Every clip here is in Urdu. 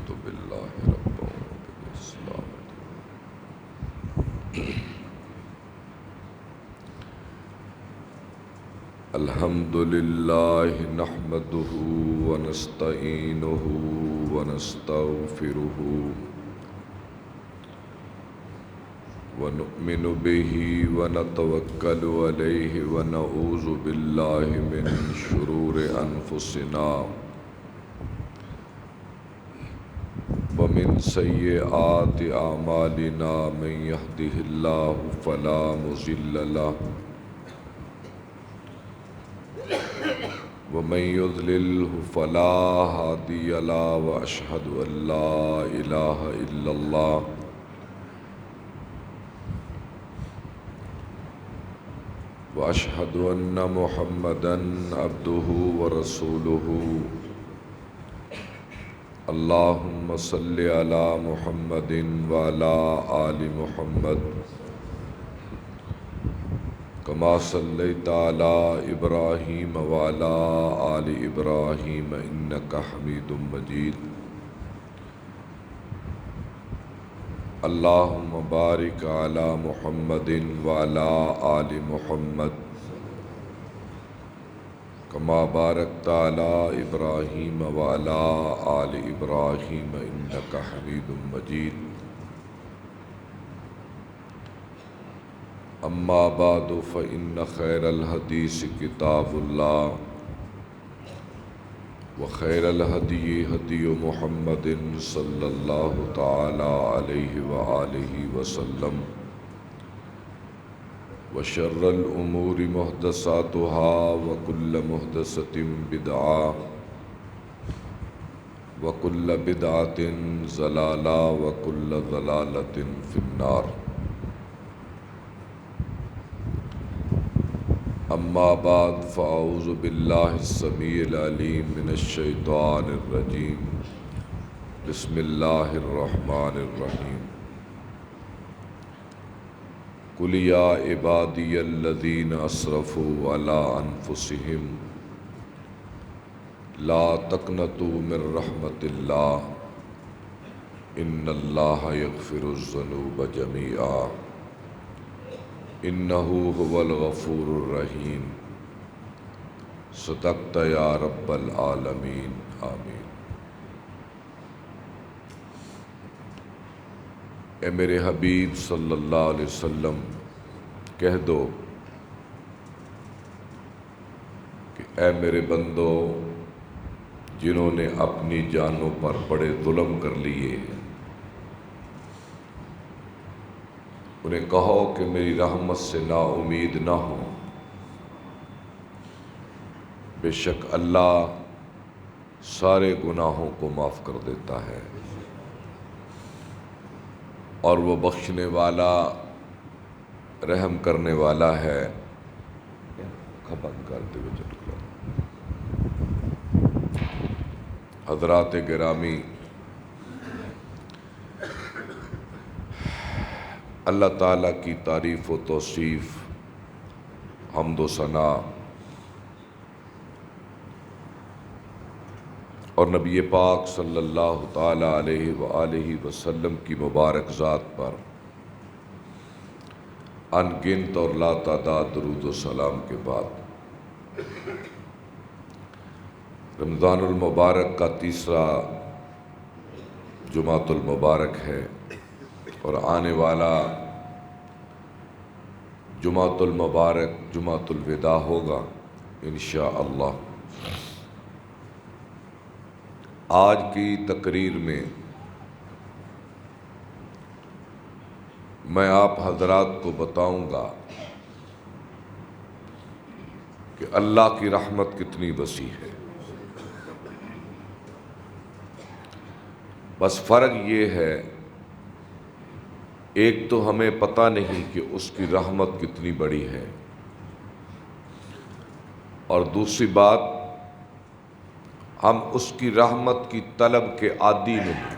رضيت بالله ربا وبالإسلام الحمد لله نحمده ونستعينه ونستغفره ونؤمن به ونتوكل عليه ونعوذ بالله من شرور أنفسنا ومن سيئات أعمالنا من يهده الله فلا مضل له ومن يضلله فلا هادي له وأشهد أن لا إله إلا الله وأشهد أن محمدًا عبده ورسوله اللهم صل على محمد وعلى آل محمد كما صليت على إبراهيم وعلى آل إبراهيم إنك حميد مجيد اللهم بارك على محمد وعلى آل محمد كما باركت على إبراهيم وعلى آل إبراهيم إنك حميد مجيد أما بعد فإن خير الحديث كتاب الله وخير الهدي هدي محمد صلى الله تعالى عليه وآله وسلم وشر الأمور محدثاتها وكل محدثة بدعة وكل بدعة ضلالة وكل ضلالة في النار أما بعد فأعوذ بالله السميع العليم من الشيطان الرجيم بسم الله الرحمن الرحيم قل يا عبادي الذين أسرفوا على أنفسهم لا تقنطوا من رحمة الله إن الله يغفر الذنوب جميعا إنه هو الغفور الرحيم صدقت يا رب العالمين آمين۔ اے میرے حبیب صلی اللہ علیہ وسلم کہہ دو کہ اے میرے بندو جنہوں نے اپنی جانوں پر بڑے ظلم کر لیے انہیں کہو کہ میری رحمت سے نا امید نہ ہو، بے شک اللہ سارے گناہوں کو معاف کر دیتا ہے اور وہ بخشنے والا رحم کرنے والا ہے۔ بند کرتے ہوئے حضرات گرامی، اللہ تعالیٰ کی تعریف و توصیف، حمد و ثنا اور نبی پاک صلی اللہ تعالیٰ علیہ وآلہ وسلم کی مبارک ذات پر ان گنت اور لا تعداد درود و سلام کے بعد رمضان المبارک کا تیسرا جمعۃ المبارک ہے اور آنے والا جمعۃ المبارک جمعۃ الوداع ہوگا انشاءاللہ۔ آج کی تقریر میں میں آپ حضرات کو بتاؤں گا کہ اللہ کی رحمت کتنی وسیع ہے۔ بس فرق یہ ہے، ایک تو ہمیں پتہ نہیں کہ اس کی رحمت کتنی بڑی ہے، اور دوسری بات ہم اس کی رحمت کی طلب کے عادی نہیں،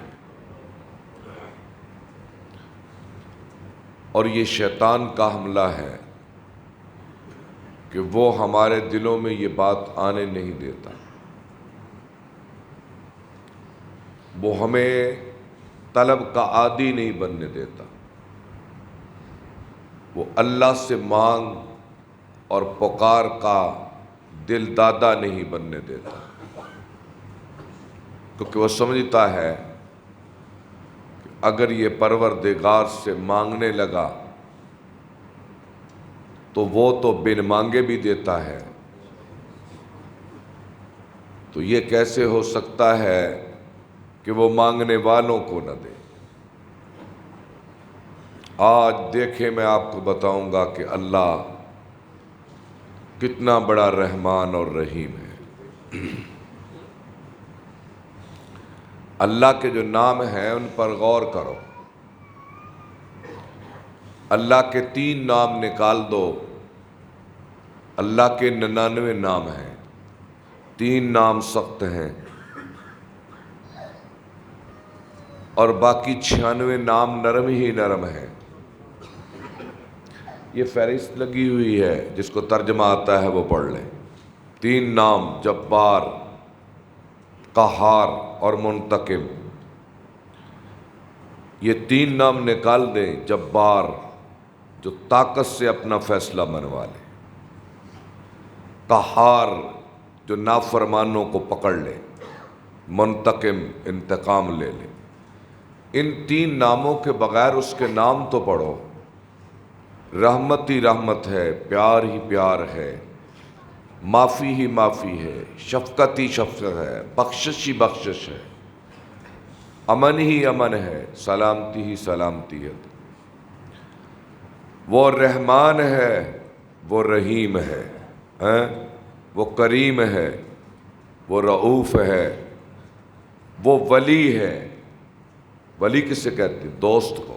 اور یہ شیطان کا حملہ ہے کہ وہ ہمارے دلوں میں یہ بات آنے نہیں دیتا۔ وہ ہمیں طلب کا عادی نہیں بننے دیتا، وہ اللہ سے مانگ اور پکار کا دل دادا نہیں بننے دیتا، کیونکہ وہ سمجھتا ہے کہ اگر یہ پروردگار سے مانگنے لگا تو وہ تو بن مانگے بھی دیتا ہے، تو یہ کیسے ہو سکتا ہے کہ وہ مانگنے والوں کو نہ دے۔ آج دیکھیں، میں آپ کو بتاؤں گا کہ اللہ کتنا بڑا رحمان اور رحیم ہے۔ اللہ کے جو نام ہیں ان پر غور کرو۔ اللہ کے 3 نام نکال دو، اللہ کے 99 نام ہیں، 3 نام سخت ہیں اور باقی 96 نام نرم ہی نرم ہیں۔ یہ فہرست لگی ہوئی ہے، جس کو ترجمہ آتا ہے وہ پڑھ لیں۔ 3 نام، جبار، قہار اور منتقم۔ یہ 3 نام نکال دیں۔ جبار جو طاقت سے اپنا فیصلہ منوا لے، قہار جو نافرمانوں کو پکڑ لے، منتقم انتقام لے لے۔ ان 3 ناموں کے بغیر اس کے نام تو پڑھو۔ رحمت ہی رحمت ہے، پیار ہی پیار ہے، معافی ہی معافی ہے، شفقت ہی شفقت ہے، بخشش ہی بخشش ہے، امن ہی امن ہے، سلامتی ہی سلامتی ہے۔ وہ رحمان ہے، وہ رحیم ہے، وہ کریم ہے، وہ رؤوف ہے، وہ ولی ہے۔ ولی کس سے کہتے ہیں؟ دوست کو۔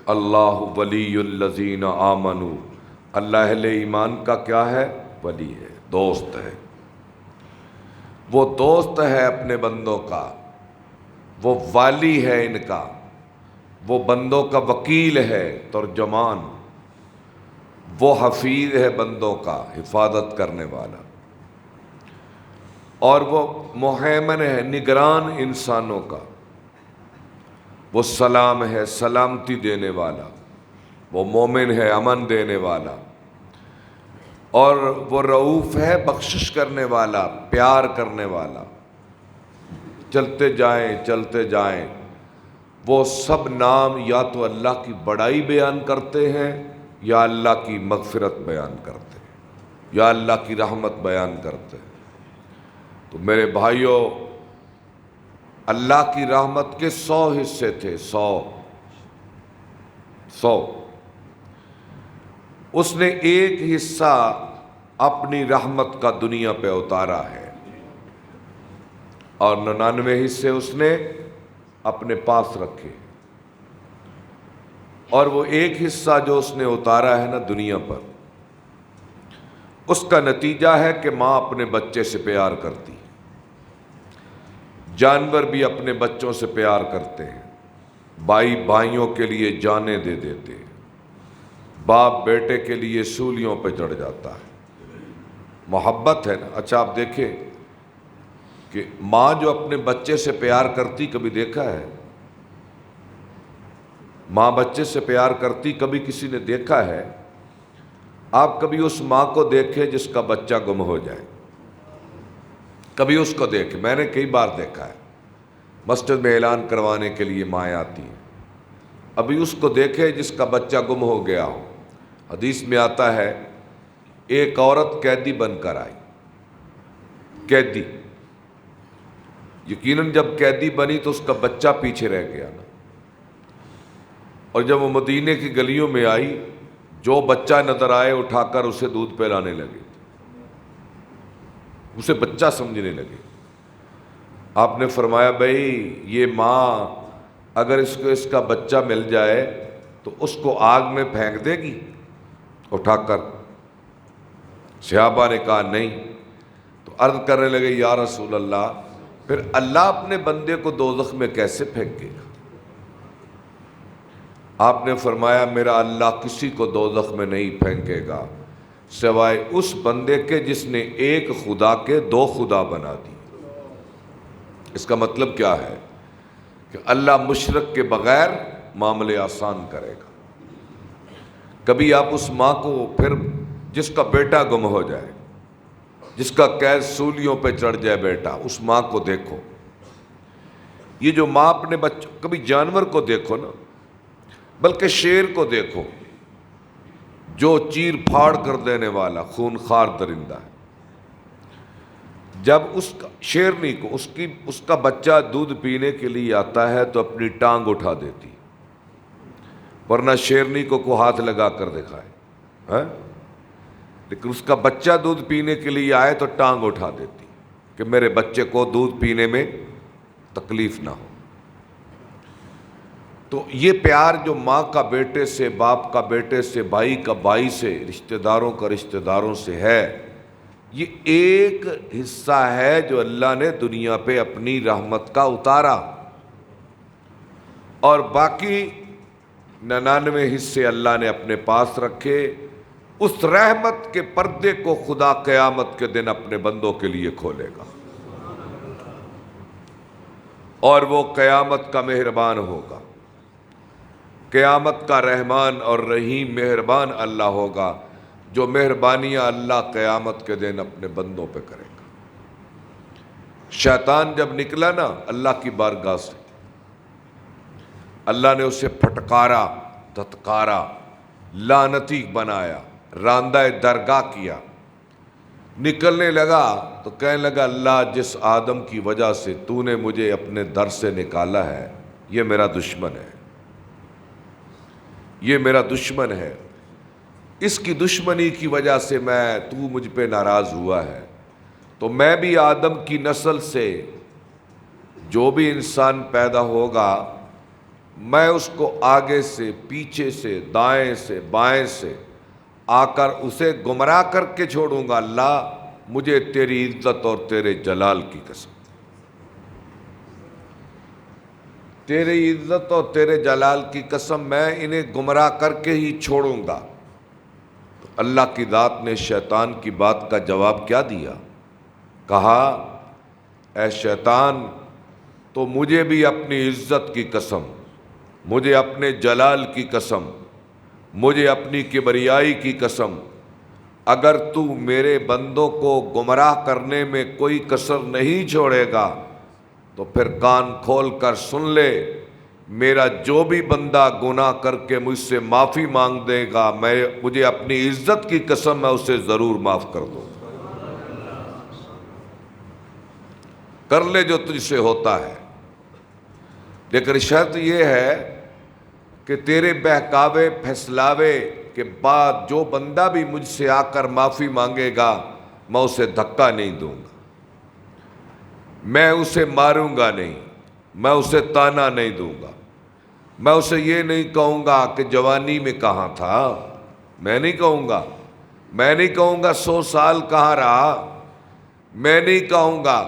اللہ ولی الذین آمنوا، اللہ اہل ایمان کا کیا ہے؟ ولی ہے، دوست ہے۔ وہ دوست ہے اپنے بندوں کا، وہ والی ہے ان کا، وہ بندوں کا وکیل ہے، ترجمان، وہ حفیظ ہے بندوں کا، حفاظت کرنے والا، اور وہ مہیمن ہے، نگران انسانوں کا، وہ سلام ہے، سلامتی دینے والا، وہ مومن ہے، امن دینے والا، اور وہ رؤوف ہے، بخشش کرنے والا، پیار کرنے والا۔ چلتے جائیں چلتے جائیں، وہ سب نام یا تو اللہ کی بڑائی بیان کرتے ہیں، یا اللہ کی مغفرت بیان کرتے ہیں، یا اللہ کی رحمت بیان کرتے ہیں۔ تو میرے بھائیوں، اللہ کی رحمت کے 100 حصے تھے، 100۔ اس نے ایک حصہ اپنی رحمت کا دنیا پہ اتارا ہے، اور 99 حصے اس نے اپنے پاس رکھے، اور وہ ایک حصہ جو اس نے اتارا ہے نا دنیا پر، اس کا نتیجہ ہے کہ ماں اپنے بچے سے پیار کرتی ہے، جانور بھی اپنے بچوں سے پیار کرتے ہیں، بھائی بھائیوں کے لیے جانیں دے دیتے ہیں، باپ بیٹے کے لیے سولیوں پہ چڑھ جاتا ہے، محبت ہے نا۔ اچھا آپ دیکھیں کہ ماں جو اپنے بچے سے پیار کرتی، کبھی دیکھا ہے ماں بچے سے پیار کرتی؟ کبھی کسی نے دیکھا ہے؟ آپ کبھی اس ماں کو دیکھیں جس کا بچہ گم ہو جائے، کبھی اس کو دیکھیں۔ میں نے کئی بار دیکھا ہے، مسجد میں اعلان کروانے کے لیے مائیں آتی ہیں، ابھی اس کو دیکھے جس کا بچہ گم ہو گیا ہو۔ حدیث میں آتا ہے ایک عورت قیدی بن کر آئی، قیدی، یقیناً جب قیدی بنی تو اس کا بچہ پیچھے رہ گیا نا، اور جب وہ مدینے کی گلیوں میں آئی، جو بچہ نظر آئے اٹھا کر اسے دودھ پلانے لگے، اسے بچہ سمجھنے لگے۔ آپ نے فرمایا بھائی یہ ماں اگر اس کو اس کا بچہ مل جائے تو اس کو آگ میں پھینک دے گی اٹھا کر؟ صحابہ نے کہا نہیں۔ تو عرض کرنے لگے یا رسول اللہ، پھر اللہ اپنے بندے کو دوزخ میں کیسے پھینکے گا؟ آپ نے فرمایا میرا اللہ کسی کو دوزخ میں نہیں پھینکے گا سوائے اس بندے کے جس نے ایک خدا کے 2 خدا بنا دی۔ اس کا مطلب کیا ہے؟ کہ اللہ مشرک کے بغیر معاملے آسان کرے گا۔ کبھی آپ اس ماں کو پھر جس کا بیٹا گم ہو جائے، جس کا قید سولیوں پہ چڑھ جائے بیٹا، اس ماں کو دیکھو۔ یہ جو ماں اپنے بچوں، کبھی جانور کو دیکھو نا، بلکہ شیر کو دیکھو جو چیر پھاڑ کر دینے والا خونخوار درندہ ہے، جب اس کا شیرنی کو اس کا بچہ دودھ پینے کے لیے آتا ہے تو اپنی ٹانگ اٹھا دیتی، ورنہ شیرنی کو ہاتھ لگا کر دکھائے، ہاں؟ لیکن اس کا بچہ دودھ پینے کے لیے آئے تو ٹانگ اٹھا دیتی کہ میرے بچے کو دودھ پینے میں تکلیف نہ ہو۔ تو یہ پیار جو ماں کا بیٹے سے، باپ کا بیٹے سے، بھائی کا بھائی سے، رشتہ داروں کا رشتہ داروں سے ہے، یہ ایک حصہ ہے جو اللہ نے دنیا پہ اپنی رحمت کا اتارا، اور باقی 99 حصے اللہ نے اپنے پاس رکھے۔ اس رحمت کے پردے کو خدا قیامت کے دن اپنے بندوں کے لیے کھولے گا، اور وہ قیامت کا مہربان ہوگا، قیامت کا رحمان اور رحیم مہربان اللہ ہوگا، جو مہربانیاں اللہ قیامت کے دن اپنے بندوں پہ کرے گا۔ شیطان جب نکلا نا اللہ کی بارگاہ سے، اللہ نے اسے پھٹکارا، دھتکارا، لعنتی بنایا، راندہ درگاہ کیا۔ نکلنے لگا تو کہنے لگا اللہ جس آدم کی وجہ سے تو نے مجھے اپنے در سے نکالا ہے یہ میرا دشمن ہے، یہ میرا دشمن ہے، اس کی دشمنی کی وجہ سے تو مجھ پہ ناراض ہوا ہے، تو میں بھی آدم کی نسل سے جو بھی انسان پیدا ہوگا میں اس کو آگے سے، پیچھے سے، دائیں سے، بائیں سے آ کر اسے گمراہ کر کے چھوڑوں گا۔ اللہ مجھے تیری عزت اور تیرے جلال کی قسم، تیری عزت اور تیرے جلال کی قسم، میں انہیں گمراہ کر کے ہی چھوڑوں گا۔ تو اللہ کی ذات نے شیطان کی بات کا جواب کیا دیا؟ کہا اے شیطان تو مجھے بھی اپنی عزت کی قسم، مجھے اپنے جلال کی قسم، مجھے اپنی کبریائی کی قسم، اگر تو میرے بندوں کو گمراہ کرنے میں کوئی کسر نہیں چھوڑے گا تو پھر کان کھول کر سن لے، میرا جو بھی بندہ گناہ کر کے مجھ سے معافی مانگ دے گا مجھے اپنی عزت کی قسم میں اسے ضرور معاف کر دوں، کر لے جو تجھ سے ہوتا ہے، لیکن شرط یہ ہے کہ تیرے بہکاوے پھسلاوے کے بعد جو بندہ بھی مجھ سے آ کر معافی مانگے گا میں اسے دھکا نہیں دوں گا، میں اسے ماروں گا نہیں، میں اسے تانا نہیں دوں گا، میں اسے یہ نہیں کہوں گا کہ جوانی میں کہاں تھا، میں نہیں کہوں گا، میں نہیں کہوں گا 100 سال کہاں رہا، میں نہیں کہوں گا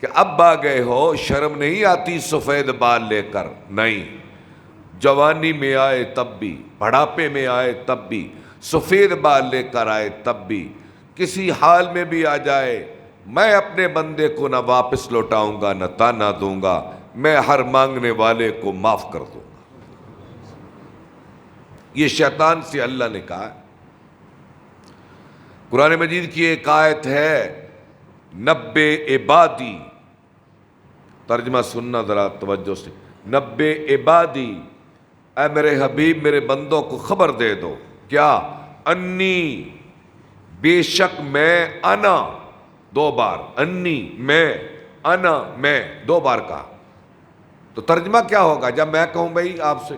کہ اب آ گئے ہو شرم نہیں آتی سفید بال لے کر، نہیں، جوانی میں آئے تب بھی، بڑھاپے میں آئے تب بھی، سفید بال لے کر آئے تب بھی، کسی حال میں بھی آ جائے میں اپنے بندے کو نہ واپس لوٹاؤں گا نہ تانا دوں گا، میں ہر مانگنے والے کو معاف کر دوں گا۔ یہ شیطان سے اللہ نے کہا۔ قرآن مجید کی ایک آیت ہے نبے عبادی، ترجمہ سننا ذرا توجہ سے، نبے عبادی، اے میرے حبیب میرے بندوں کو خبر دے دو، کیا؟ انی، بے شک میں، انا 2 بار، انی میں، انا میں 2 بار کہا، تو ترجمہ کیا ہوگا جب میں کہوں بھئی آپ سے،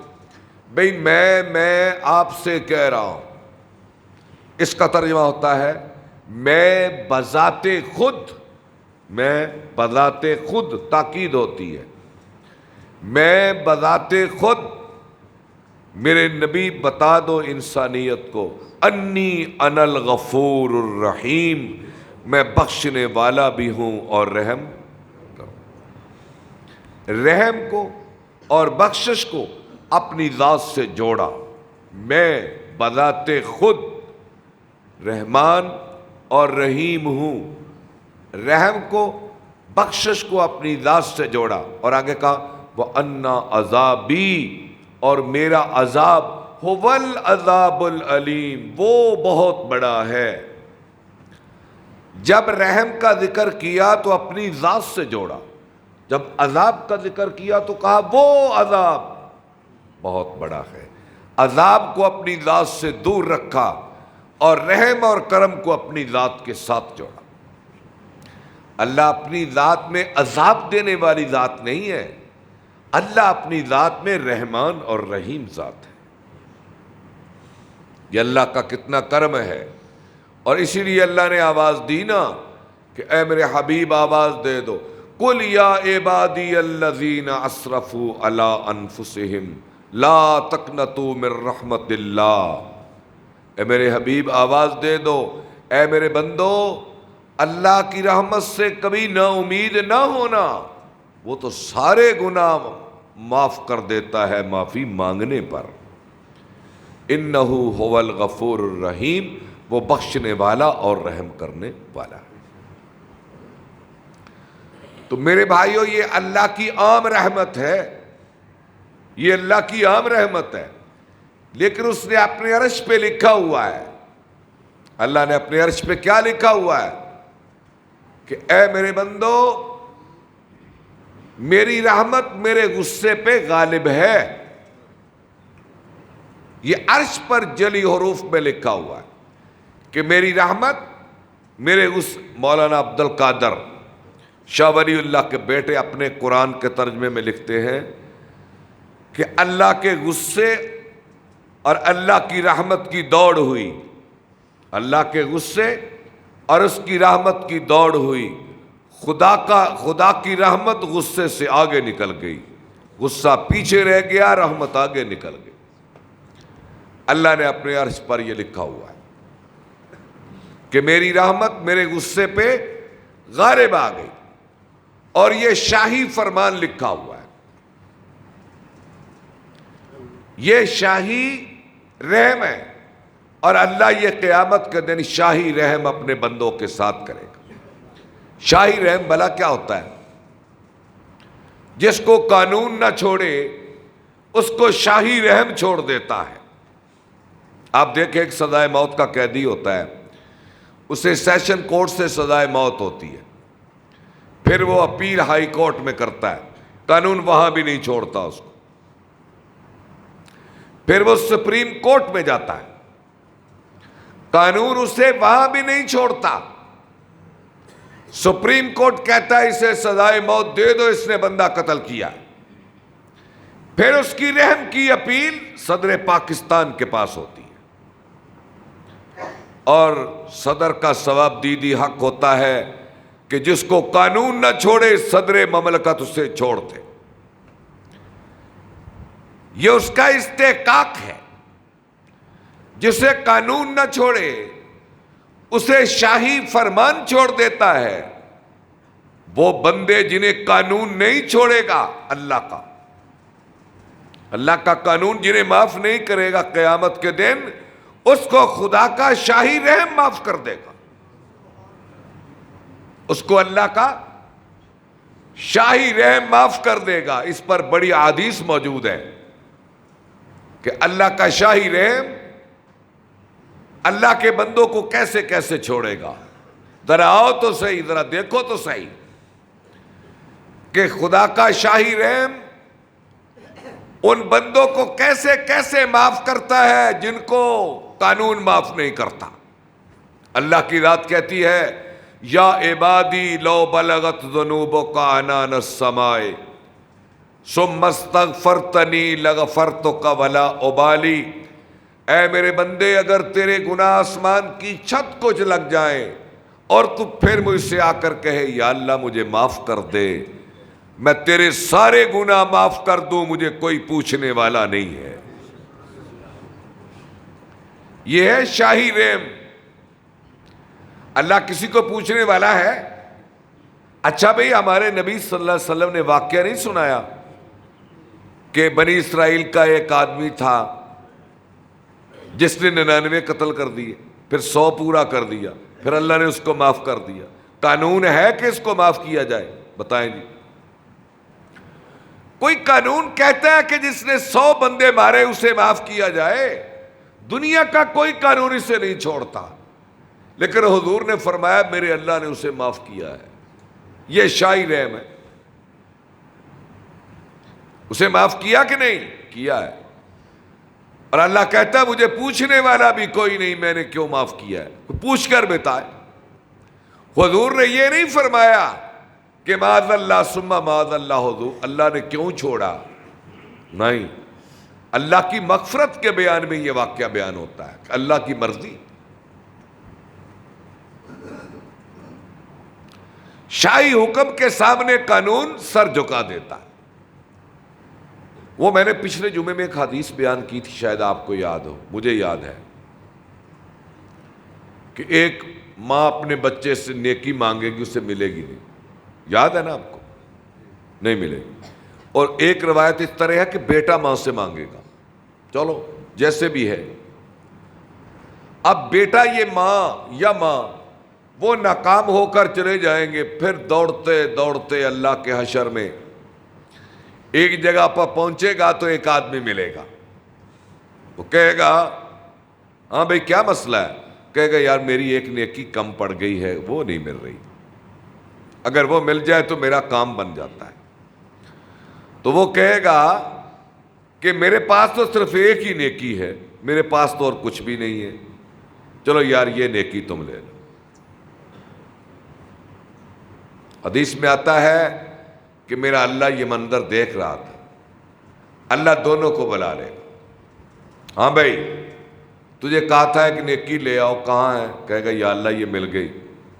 بھئی میں آپ سے کہہ رہا ہوں، اس کا ترجمہ ہوتا ہے میں بذات خود، میں بذات خود، تاکید ہوتی ہے، میں بذات خود، میرے نبی بتا دو انسانیت کو، انی انا الغفور الرحیم، میں بخشنے والا بھی ہوں اور رحم کروں۔ رحم کو اور بخشش کو اپنی ذات سے جوڑا، میں بذات خود رحمان اور رحیم ہوں، رحم کو بخشش کو اپنی ذات سے جوڑا، اور آگے کہا وَأَنَّ عَذَابِي، اور میرا عذاب هُوَ الْعَذَابُ الْعَلِيمُ، وہ بہت بڑا ہے۔ جب رحم کا ذکر کیا تو اپنی ذات سے جوڑا، جب عذاب کا ذکر کیا تو کہا وہ عذاب بہت بڑا ہے۔ عذاب کو اپنی ذات سے دور رکھا اور رحم اور کرم کو اپنی ذات کے ساتھ جوڑا۔ اللہ اپنی ذات میں عذاب دینے والی ذات نہیں ہے، اللہ اپنی ذات میں رحمان اور رحیم ذات ہے۔ یہ اللہ کا کتنا کرم ہے، اور اسی لیے اللہ نے آواز دی نا کہ اے میرے حبیب آواز دے دو، قُلْ يَا عِبَادِيَ الَّذِينَ أَسْرَفُوا عَلَىٰ أَنفُسِهِمْ لَا تَقْنَطُوا مِن رَحْمَتِ اللَّهِ، اے میرے حبیب آواز دے دو، اے میرے بندو اللہ کی رحمت سے کبھی نا امید نہ ہونا، وہ تو سارے گناہ معاف کر دیتا ہے معافی مانگنے پر۔ اِنَّهُ هُوَ الْغَفُورُ الرَّحِيمُ، وہ بخشنے والا اور رحم کرنے والا ہے۔ تو میرے بھائیو یہ اللہ کی عام رحمت ہے، یہ اللہ کی عام رحمت ہے، لیکن اس نے اپنے عرش پہ لکھا ہوا ہے، اللہ نے اپنے عرش پہ کیا لکھا ہوا ہے کہ اے میرے بندو میری رحمت میرے غصے پہ غالب ہے۔ یہ عرش پر جلی حروف میں لکھا ہوا ہے کہ میری رحمت میرے مولانا عبد القادر شاہ ولی اللہ کے بیٹے اپنے قرآن کے ترجمے میں لکھتے ہیں کہ اللہ کے غصے اور اللہ کی رحمت کی دوڑ ہوئی، اللہ کے غصے اور اس کی رحمت کی دوڑ ہوئی، خدا کی رحمت غصے سے آگے نکل گئی، غصہ پیچھے رہ گیا، رحمت آگے نکل گئی۔ اللہ نے اپنے عرش پر یہ لکھا ہوا ہے کہ میری رحمت میرے غصے پہ غالب آ گئی، اور یہ شاہی فرمان لکھا ہوا ہے، یہ شاہی رحم ہے، اور اللہ یہ قیامت کے دن شاہی رحم اپنے بندوں کے ساتھ کرے گا۔ شاہی رحم بھلا کیا ہوتا ہے؟ جس کو قانون نہ چھوڑے اس کو شاہی رحم چھوڑ دیتا ہے۔ آپ دیکھیں ایک سزائے موت کا قیدی ہوتا ہے، اسے سیشن کورٹ سے سزائے موت ہوتی ہے، پھر وہ اپیل ہائی کورٹ میں کرتا ہے، قانون وہاں بھی نہیں چھوڑتا اس کو، پھر وہ سپریم کورٹ میں جاتا ہے، قانون اسے وہاں بھی نہیں چھوڑتا، سپریم کورٹ کہتا ہے اسے سزائے موت دے دو، اس نے بندہ قتل کیا، پھر اس کی رحم کی اپیل صدر پاکستان کے پاس ہوتی ہے، اور صدر کا ثواب دیدی حق ہوتا ہے کہ جس کو قانون نہ چھوڑے صدر مملکت اسے چھوڑ دے، یہ اس کا استحقاق ہے۔ جسے قانون نہ چھوڑے اسے شاہی فرمان چھوڑ دیتا ہے، وہ بندے جنہیں قانون نہیں چھوڑے گا اللہ کا قانون جنہیں معاف نہیں کرے گا، قیامت کے دن اس کو خدا کا شاہی رحم معاف کر دے گا، اس کو اللہ کا شاہی رحم معاف کر دے گا۔ اس پر بڑی احادیث موجود ہے کہ اللہ کا شاہی رحم اللہ کے بندوں کو کیسے کیسے چھوڑے گا۔ ذرا آؤ تو صحیح، ذرا دیکھو تو صحیح کہ خدا کا شاہی رحم ان بندوں کو کیسے کیسے معاف کرتا ہے جن کو قانون معاف نہیں کرتا۔ اللہ کی ذات کہتی ہے یا عبادی لو بلغت ذنوبک عنان السماء ثم استغفرتنی لغفرتک ولا ابالی، اے میرے بندے اگر تیرے گناہ آسمان کی چھت کو لگ جائیں اور تو پھر مجھ سے آ کر کہے یا اللہ مجھے معاف کر دے، میں تیرے سارے گناہ معاف کر دوں، مجھے کوئی پوچھنے والا نہیں ہے۔ یہ ہے شاہی رحم۔ اللہ کسی کو پوچھنے والا ہے؟ اچھا بھئی ہمارے نبی صلی اللہ علیہ وسلم نے واقعہ نہیں سنایا کہ بنی اسرائیل کا ایک آدمی تھا جس نے 99 قتل کر دیے، پھر 100 پورا کر دیا، پھر اللہ نے اس کو معاف کر دیا۔ قانون ہے کہ اس کو معاف کیا جائے؟ بتائیں جی۔ کوئی قانون کہتا ہے کہ جس نے 100 بندے مارے اسے معاف کیا جائے؟ دنیا کا کوئی قانون اسے نہیں چھوڑتا، لیکن حضور نے فرمایا میرے اللہ نے اسے معاف کیا ہے۔ یہ شاہی رحم ہے۔ اسے معاف کیا کہ نہیں کیا ہے؟ اور اللہ کہتا ہے مجھے پوچھنے والا بھی کوئی نہیں میں نے کیوں معاف کیا ہے، پوچھ کر بتائے۔ حضور نے یہ نہیں فرمایا کہ معاذ اللہ ثم معاذ اللہ، حضور اللہ نے کیوں چھوڑا، نہیں، اللہ کی مغفرت کے بیان میں یہ واقعہ بیان ہوتا ہے کہ اللہ کی مرضی۔ شاہی حکم کے سامنے قانون سر جھکا دیتا ہے۔ وہ میں نے پچھلے جمعے میں ایک حدیث بیان کی تھی، شاید آپ کو یاد ہو، مجھے یاد ہے کہ ایک ماں اپنے بچے سے نیکی مانگے گی، اسے ملے گی نہیں، یاد ہے نا آپ کو؟ نہیں ملے گی۔ اور ایک روایت اس طرح ہے کہ بیٹا ماں سے مانگے گا، چلو جیسے بھی ہے۔ اب بیٹا یہ ماں یا ماں وہ ناکام ہو کر چلے جائیں گے، پھر دوڑتے دوڑتے اللہ کے حشر میں ایک جگہ پر پہنچے گا تو ایک آدمی ملے گا، وہ کہے گا ہاں بھئی کیا مسئلہ ہے؟ کہے گا یار میری ایک نیکی کم پڑ گئی ہے، وہ نہیں مل رہی، اگر وہ مل جائے تو میرا کام بن جاتا ہے۔ تو وہ کہے گا کہ میرے پاس تو صرف ایک ہی نیکی ہے، میرے پاس تو اور کچھ بھی نہیں ہے، چلو یار یہ نیکی تم لے لو۔ حدیث میں آتا ہے کہ میرا اللہ یہ منظر دیکھ رہا تھا، اللہ دونوں کو بلا لے گا، ہاں بھائی تجھے کہا تھا کہ نیکی لے آؤ، کہاں ہے؟ کہے گا یا اللہ یہ مل گئی،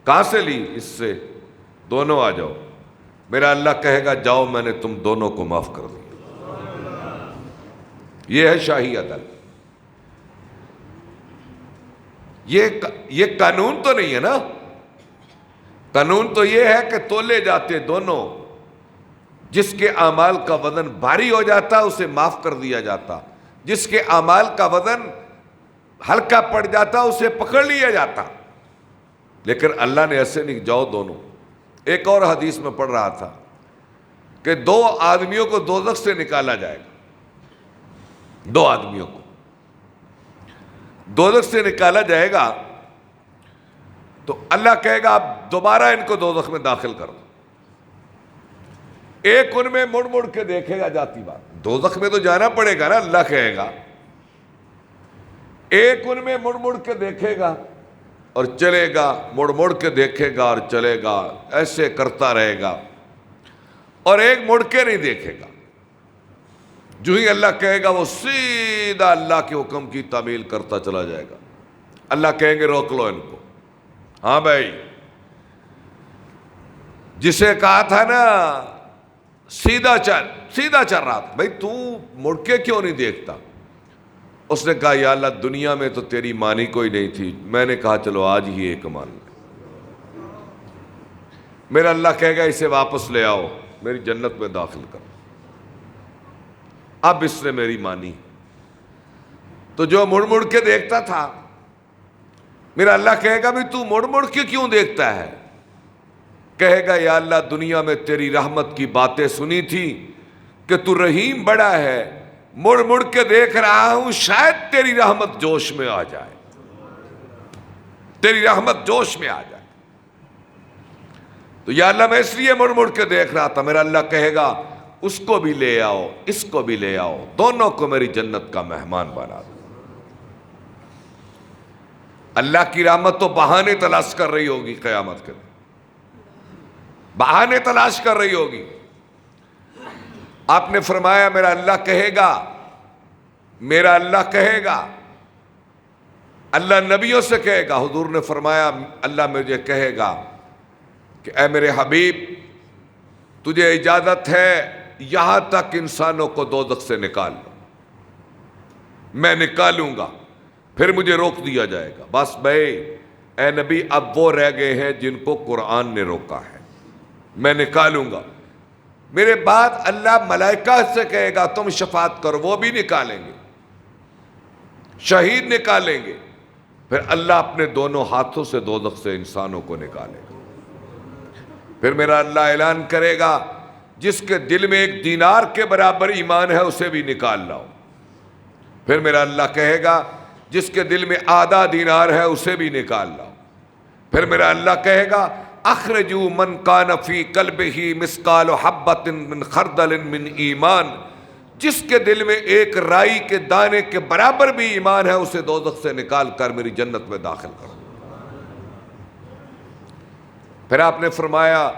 کہاں سے لی؟ اس سے، دونوں آ جاؤ۔ میرا اللہ کہے گا جاؤ میں نے تم دونوں کو معاف کر دیا۔ یہ ہے شاہی عدل۔ یہ قانون تو نہیں ہے نا، قانون تو یہ ہے کہ تولے جاتے دونوں، جس کے اعمال کا وزن بھاری ہو جاتا اسے معاف کر دیا جاتا، جس کے اعمال کا وزن ہلکا پڑ جاتا اسے پکڑ لیا جاتا، لیکن اللہ نے ایسے نہیں، جاؤ دونوں۔ ایک اور حدیث میں پڑھ رہا تھا کہ 2 آدمیوں کو دوزخ سے نکالا جائے گا، 2 آدمیوں کو دوزخ سے نکالا جائے گا، تو اللہ کہے گا اب دوبارہ ان کو دوزخ میں داخل کر دو۔ ایک ان میں مڑ مڑ کے دیکھے گا، جاتی بات دوزخ میں تو جانا پڑے گا نا، اللہ کہے گا۔ ایک ان میں مڑ مڑ کے دیکھے گا اور چلے گا، مڑ مڑ کے دیکھے گا اور چلے گا، ایسے کرتا رہے گا، اور ایک مڑ کے نہیں دیکھے گا۔ جو ہی اللہ کہے گا وہ سیدھا اللہ کے حکم کی تعمیل کرتا چلا جائے گا۔ اللہ کہیں گے روک لو ان کو، ہاں بھائی جسے کہا تھا نا سیدھا چل رہا تھا، بھائی تو مڑ کے کیوں نہیں دیکھتا؟ اس نے کہا یا اللہ دنیا میں تو تیری مانی کوئی نہیں تھی، میں نے کہا چلو آج ہی ایک مان لے۔ میرا اللہ کہے گا اسے واپس لے آؤ، میری جنت میں داخل کرو، اب اس نے میری مانی۔ تو جو مڑ مڑ کے دیکھتا تھا، میرا اللہ کہے گا بھی تو مڑ مڑ کے کیوں دیکھتا ہے؟ کہے گا یا اللہ دنیا میں تیری رحمت کی باتیں سنی تھی کہ تو رحیم بڑا ہے، مڑ مڑ کے دیکھ رہا ہوں شاید تیری رحمت جوش میں آ جائے، تیری رحمت جوش میں آ جائے۔ تو یا اللہ میں اس لیے مڑ مڑ کے دیکھ رہا تھا۔ میرا اللہ کہے گا اس کو بھی لے آؤ، اس کو بھی لے آؤ، دونوں کو میری جنت کا مہمان بنا دو۔ اللہ کی رحمت تو بہانے تلاش کر رہی ہوگی، قیامت کے دن بہانے تلاش کر رہی ہوگی۔ آپ نے فرمایا میرا اللہ کہے گا، میرا اللہ کہے گا، اللہ نبیوں سے کہے گا۔ حضور نے فرمایا اللہ مجھے کہے گا کہ اے میرے حبیب تجھے اجازت ہے یہاں تک انسانوں کو دوزخ سے نکال لو، میں نکالوں گا، پھر مجھے روک دیا جائے گا، بس بھائی اے نبی اب وہ رہ گئے ہیں جن کو قرآن نے روکا ہے، میں نکالوں گا۔ میرے بعد اللہ ملائکہ سے کہے گا تم شفاعت کرو، وہ بھی نکالیں گے، شہید نکالیں گے، پھر اللہ اپنے دونوں ہاتھوں سے دوزخ سے انسانوں کو نکالے گا۔ پھر میرا اللہ اعلان کرے گا جس کے دل میں 1 دینار کے برابر ایمان ہے اسے بھی نکال لاؤ. پھر میرا اللہ کہے گا جس کے دل میں آدھا دینار ہے اسے بھی نکال لاؤ. پھر میرا اللہ کہے گا اخرجوا من کان فی قلبہ مثقال حبۃ من خردل من ایمان، جس کے دل میں 1 رائی کے دانے کے برابر بھی ایمان ہے اسے دوزخ سے نکال کر میری جنت میں داخل کرو. پھر آپ نے فرمایا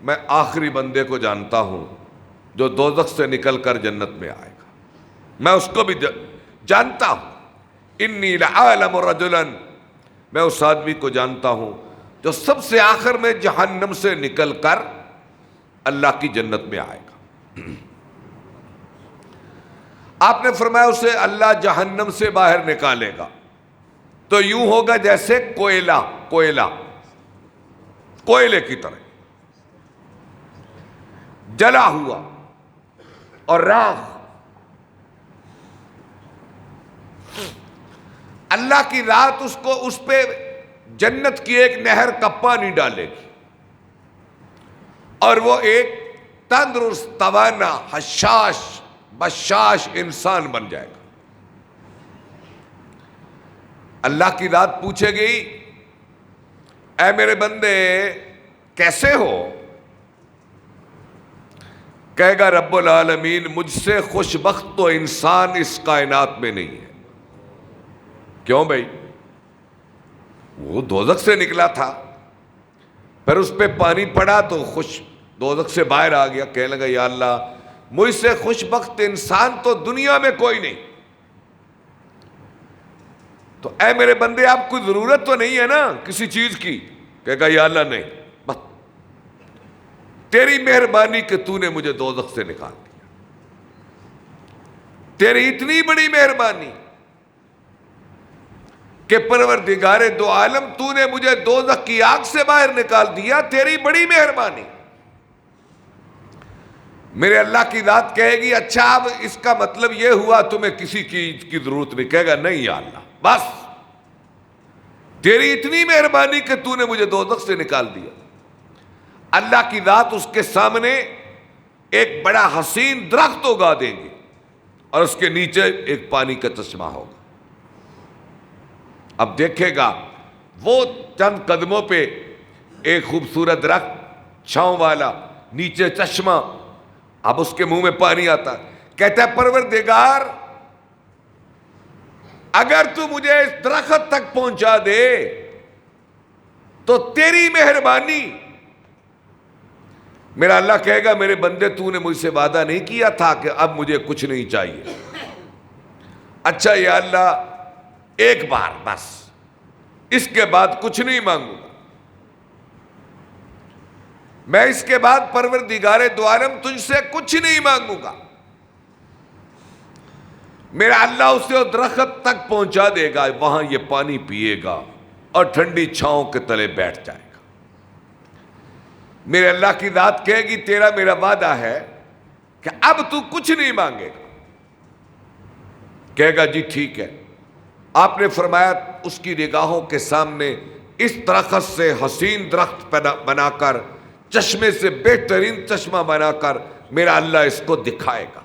میں آخری بندے کو جانتا ہوں جو دوزخ سے نکل کر جنت میں آئے گا، میں اس کو بھی جانتا ہوں. انی لعالم رجلا، میں اس آدمی کو جانتا ہوں جو سب سے آخر میں جہنم سے نکل کر اللہ کی جنت میں آئے گا. آپ نے فرمایا اسے اللہ جہنم سے باہر نکالے گا تو یوں ہوگا جیسے کوئلے کی طرح جلا ہوا اور راکھ. اللہ کی ذات اس پہ جنت کی 1 نہر کا پانی ڈالے گی اور وہ ایک تندرست، توانا، حشاش، بشاش انسان بن جائے گا. اللہ کی ذات پوچھے گی اے میرے بندے کیسے ہو؟ کہے گا رب العالمین مجھ سے خوش بخت تو انسان اس کائنات میں نہیں ہے. کیوں بھائی؟ وہ دوزخ سے نکلا تھا، پھر اس پہ پانی پڑا تو دوزخ سے باہر آ گیا. کہنے لگا یا اللہ مجھ سے خوش بخت انسان تو دنیا میں کوئی نہیں. تو اے میرے بندے آپ کو ضرورت تو نہیں ہے نا کسی چیز کی؟ کہے گا یا اللہ نہیں، بس تیری مہربانی کہ تو نے مجھے دوزخ سے نکال دیا. تیری اتنی بڑی مہربانی کہ پروردگار دو عالم تو نے مجھے دوزخ کی آگ سے باہر نکال دیا، تیری بڑی مہربانی. میرے اللہ کی ذات کہے گی اچھا اب اس کا مطلب یہ ہوا تمہیں کسی چیز کی ضرورت نہیں؟ کہے گا نہیں یا اللہ بس تیری اتنی مہربانی کہ تو نے مجھے دوزخ سے نکال دیا. اللہ کی ذات اس کے سامنے ایک بڑا حسین درخت اگا دیں گے اور اس کے نیچے ایک پانی کا چشمہ ہوگا. اب دیکھے گا وہ چند قدموں پہ ایک خوبصورت درخت چھاؤں والا، نیچے چشمہ. اب اس کے منہ میں پانی آتا، کہتا ہے پروردگار اگر تو مجھے اس درخت تک پہنچا دے تو تیری مہربانی. میرا اللہ کہے گا میرے بندے تو نے مجھ سے وعدہ نہیں کیا تھا کہ اب مجھے کچھ نہیں چاہیے؟ اچھا یا اللہ ایک بار بس، اس کے بعد کچھ نہیں مانگوں گا. میں اس کے بعد پروردگار دو عالم تجھ سے کچھ نہیں مانگوں گا. میرا اللہ اسے درخت تک پہنچا دے گا، وہاں یہ پانی پیے گا اور ٹھنڈی چھاؤں کے تلے بیٹھ جائے گا. میرے اللہ کی ذات کہے گی تیرا میرا وعدہ ہے کہ اب تو کچھ نہیں مانگے گا. کہے گا جی ٹھیک ہے. آپ نے فرمایا اس کی نگاہوں کے سامنے اس درخت سے حسین درخت بنا کر، چشمے سے بہترین چشمہ بنا کر میرا اللہ اس کو دکھائے گا.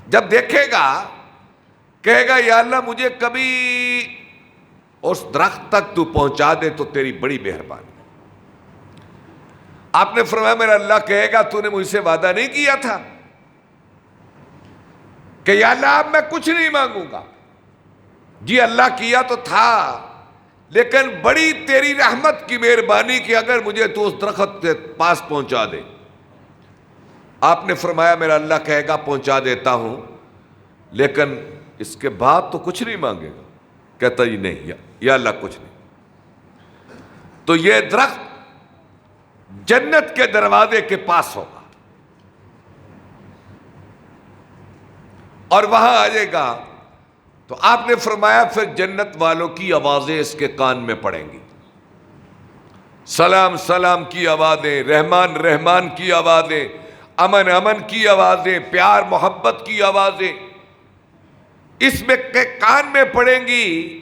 جب دیکھے گا کہے گا یا اللہ مجھے کبھی اس درخت تک تو پہنچا دے تو تیری بڑی مہربانی. آپ نے فرمایا میرا اللہ کہے گا تو نے مجھ سے وعدہ نہیں کیا تھا کہ یا اللہ اب میں کچھ نہیں مانگوں گا؟ جی اللہ کیا تو تھا، لیکن بڑی تیری رحمت کی مہربانی کہ اگر مجھے تو اس درخت کے پاس پہنچا دے. آپ نے فرمایا میرا اللہ کہے گا پہنچا دیتا ہوں لیکن اس کے بعد تو کچھ نہیں مانگے گا. کہتا جی نہیں یا اللہ کچھ نہیں. تو یہ درخت جنت کے دروازے کے پاس ہوگا اور وہاں آ جائے گا تو آپ نے فرمایا پھر جنت والوں کی آوازیں اس کے کان میں پڑیں گی. سلام سلام کی آوازیں، رحمان رحمان کی آوازیں، امن امن کی آوازیں، پیار محبت کی آوازیں اس میں کے کان میں پڑیں گی.